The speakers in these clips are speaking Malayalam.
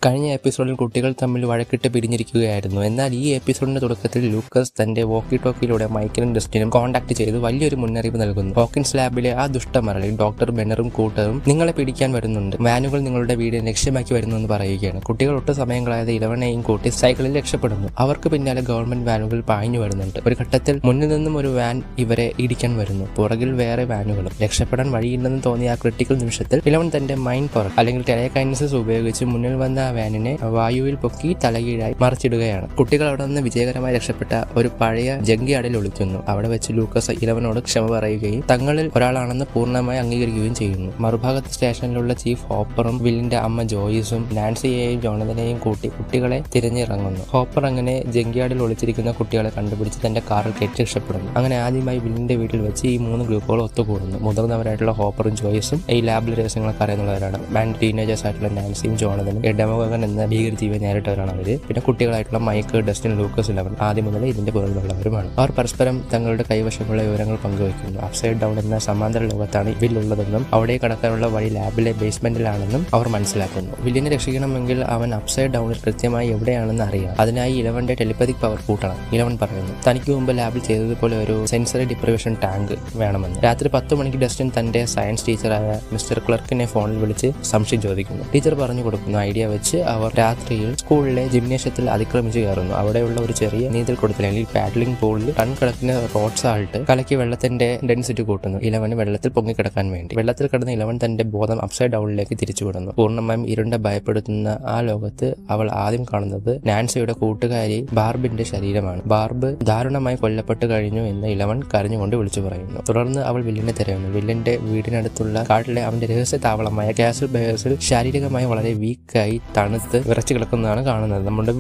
കഴിഞ്ഞ എപ്പിസോഡിൽ കുട്ടികൾ തമ്മിൽ വഴക്കിട്ട് പിരിഞ്ഞിരിക്കുകയായിരുന്നു. എന്നാൽ ഈ എപ്പിസോഡിന്റെ തുടക്കത്തിൽ ലൂക്കസ് തന്റെ വോക്കി ടോക്കിയിലൂടെ മൈക്കിനും ഡസ്റ്റിനും കോൺടാക്ട് ചെയ്ത് വലിയൊരു മുന്നറിയിപ്പ് നൽകുന്നു. ഹോക്കിൻസ് ലാബിലെ ആ ദുഷ്ടമറളി ഡോക്ടർ ബെന്നറും കൂട്ടരും നിങ്ങളെ പിടിക്കാൻ വരുന്നുണ്ട്, വാനുകൾ നിങ്ങളുടെ വീടിനെ ലക്ഷ്യമാക്കി വരുന്നു എന്ന് പറയുകയാണ്. കുട്ടികൾ ഒട്ടും സമയം കളയാതെ ഇലവനെയും കൂട്ടി സൈക്കിളിൽ രക്ഷപ്പെടുന്നു. അവർക്ക് പിന്നാലെ ഗവൺമെന്റ് വാനുകൾ പാഞ്ഞു വരുന്നുണ്ട്. ഒരു ഘട്ടത്തിൽ മുന്നിൽ നിന്നും ഒരു വാൻ ഇവരെ ഇടിക്കാൻ വരുന്നു, പുറകിൽ വേറെ വാനുകളും. രക്ഷപ്പെടാൻ വഴിയില്ലെന്ന് തോന്നിയ ആ ക്രിട്ടിക്കൽ നിമിഷത്തിൽ ഇലവൻ തന്റെ മൈൻഡ് പവർ അല്ലെങ്കിൽ ടെലകൈനസിസ് ഉപയോഗിച്ച് മുന്നിൽ വന്ന വാനിനെ വായുവിൽ പൊക്കി തലകീഴായി മറിച്ചിടുകയാണ്. കുട്ടികൾ അവിടെ നിന്ന് വിജയകരമായി രക്ഷപ്പെട്ട ഒരു പഴയ ജങ്കിയാടിൽ ഒളിക്കുന്നു. അവിടെ വെച്ച് ലൂക്കസ് ഇലവനോട് ക്ഷമ പറയുകയും തങ്ങളിൽ ഒരാളാണെന്ന് പൂർണ്ണമായി അംഗീകരിക്കുകയും ചെയ്യുന്നു. മറുഭാഗത്ത് സ്റ്റേഷനിലുള്ള ചീഫ് ഹോപ്പറും വില്ലിന്റെ അമ്മ ജോയിസും നാൻസിയെയും ജോണതനെയും കൂട്ടി കുട്ടികളെ തിരഞ്ഞിറങ്ങുന്നു. ഹോപ്പർ അങ്ങനെ ജങ്കിയാടിൽ ഒളിച്ചിരിക്കുന്ന കുട്ടികളെ കണ്ടുപിടിച്ച് തന്റെ കാറിൽ കയറ്റി രക്ഷപ്പെടുന്നു. അങ്ങനെ ആദ്യമായി വില്ലിന്റെ വീട്ടിൽ വെച്ച് ഈ 3 ഗ്രൂപ്പുകൾ ഒത്തുകൂടുന്നു. മുതിർന്നവരായിട്ടുള്ള ഹോപ്പറും ജോയിസും ഈ ലാബിലെ രഹസ്യങ്ങളൊക്കെ അറിയുന്നവരാണ്. ആൻഡ് ടീനേജേഴ്സ് ആയിട്ടുള്ള നാൻസിയും ജോണതനും ഡെമോഗൻ എന്ന ഭീകരജീവിയെ നേരിട്ടവരാണ് അവര്. പിന്നെ കുട്ടികളായിട്ടുള്ള മൈക്ക്, ഡസ്റ്റിൻ, ലൂക്കസ്, ഇലവൻ ആദ്യം മുതൽ ഇതിന്റെ പുറകിലുള്ളവരുമാണ്. അവർ പരസ്പരം തങ്ങളുടെ കൈവശമുള്ള വിവരങ്ങൾ പങ്കുവയ്ക്കുന്നു. അപ്സൈഡ് ഡൗൺ എന്ന സമാന്തര ലോകത്താണ് വില്ലുള്ളതെന്നും അവിടെ കടക്കാനുള്ള വഴി ലാബിലെ ബേസ്മെന്റിലാണെന്നും അവർ മനസ്സിലാക്കുന്നു. വില്ലിനെ രക്ഷിക്കണമെങ്കിൽ അവൻ അപ്സൈഡ് ഡൗണിൽ കൃത്യമായി എവിടെയാണെന്ന് അറിയാം. അതിനായി ഇലവന്റെ ടെലിപ്പതിക് പവർ കൂട്ടണം. ഇലവൻ പറയുന്നു തനിക്ക് മുമ്പ് ലാബിൽ ചെയ്തതുപോലെ ഒരു സെൻസറി ഡിപ്രവേഷൻ ടാങ്ക് വേണമെന്ന്. രാത്രി 10 മണിക്ക് ഡസ്റ്റിൻ തന്റെ സയൻസ് ടീച്ചറായ മിസ്റ്റർ ക്ലർക്കിനെ ഫോണിൽ വിളിച്ച് സംശയം ചോദിക്കുന്നു. ടീച്ചർ പറഞ്ഞു കൊടുക്കുന്നു. ഐഡിയ വെച്ച് അവർ രാത്രിയിൽ സ്കൂളിലെ ജിംനേഷ്യത്തിൽ അതിക്രമിച്ച് കയറുന്നു. അവിടെയുള്ള ഒരു ചെറിയ നീന്തൽക്കുളത്തിൽ അല്ലെങ്കിൽ പാഡ്ലിംഗ് പൂളിൽ ടൺകണക്കിന് റോഡ് സാൾട്ട് കലക്കി വെള്ളത്തിന്റെ ഡെൻസിറ്റി കൂട്ടുന്നു. ഇലവന് വെള്ളത്തിൽ പൊങ്ങിക്കിടക്കാൻ വേണ്ടി. വെള്ളത്തിൽ കിടന്ന ഇലവൻ തന്റെ ബോധം അപ്സൈഡ് ഡൗണിലേക്ക് തിരിച്ചുവിടുന്നു. പൂർണ്ണമായും ഇരുണ്ട ഭയപ്പെടുത്തുന്ന ആ ലോകത്ത് അവൾ ആദ്യം കാണുന്നത് നാൻസിയുടെ കൂട്ടുകാരി ബാർബിന്റെ ശരീരമാണ്. ബാർബ് ദാരുണമായി കൊല്ലപ്പെട്ട് കഴിഞ്ഞു എന്ന് ഇലവൻ കരഞ്ഞുകൊണ്ട് വിളിച്ചു പറയുന്നു. തുടർന്ന് അവൾ വില്ലിനെ തിരയുന്നു. വില്ലിന്റെ വീടിനടുത്തുള്ള കാട്ടിലെ അവന്റെ രഹസ്യ താവളമായ കാസൽ ബേഴ്സിൽ ശാരീരികമായി വളരെ വീക്കായി തണുത്ത് വിറച്ചു കിടക്കുന്നതാണ് കാണുന്നത്. നമ്മുടെ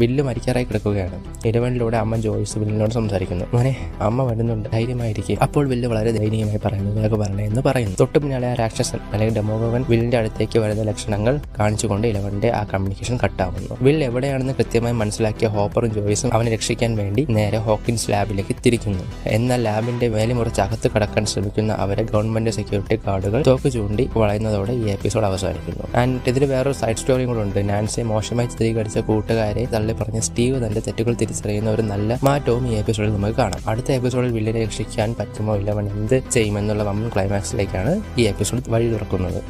വില്ല് മരിക്കാറായി കിടക്കുകയാണ്. ഇലവനിലൂടെ അമ്മ ജോയിസ് വില്ലിനോട് സംസാരിക്കുന്നു. മോനെ, അമ്മ വരുന്നുണ്ട്, ധൈര്യമായിരിക്കും. അപ്പോൾ വില്ല് വളരെ ദയനീയമായി പറയുന്നു, വേഗം വരണേ എന്ന് പറയുന്നു. തൊട്ടു പിന്നാലെ ആ രാക്ഷസൻ അല്ലെങ്കിൽ ഡെമോഗൻ വില്ലിന്റെ അടുത്തേക്ക് വരുന്ന ലക്ഷണങ്ങൾ കാണിച്ചുകൊണ്ട് ഇലവന്റെ ആ കമ്മ്യൂണിക്കേഷൻ കട്ടാവുന്നു. വില്ല് എവിടെയാണെന്ന് കൃത്യമായി മനസ്സിലാക്കിയ ഹോപ്പറും ജോയിസും അവനെ രക്ഷിക്കാൻ വേണ്ടി നേരെ ഹോക്കിൻസ് ലാബിലേക്ക് തിരിക്കുന്നു. എന്നാൽ ലാബിന്റെ വേലിമുറിച്ച് അകത്ത് കടക്കാൻ ശ്രമിക്കുന്ന അവരെ ഗവൺമെന്റ് സെക്യൂരിറ്റി ഗാർഡുകൾ തോക്ക് ചൂണ്ടി വളയുന്നതോടെ ഈ എപ്പിസോഡ് അവസാനിക്കുന്നു. ആൻഡ് ഇതിൽ വേറൊരു സൈഡ് സ്റ്റോറിയും കൂടെ ഉണ്ട്. നാൻസിയെ മോശമായി ചിത്രീകരിച്ച കൂട്ടുകാരെ തള്ളി പറഞ്ഞ സ്റ്റീവ് തന്റെ തെറ്റുകൾ തിരിച്ചറിയുന്ന ഒരു നല്ല മാറ്റവും ഈ എപ്പിസോഡിൽ നമുക്ക് കാണാം. അടുത്ത എപ്പിസോഡിൽ വില്ലിനെ രക്ഷിക്കാൻ പറ്റുമോ, ഇലവൻ എന്ത് ചെയ്യുമെന്നുള്ള വമ്പൻ ക്ലൈമാക്സിലേക്കാണ് ഈ എപ്പിസോഡ് വഴി തുറക്കുന്നത്.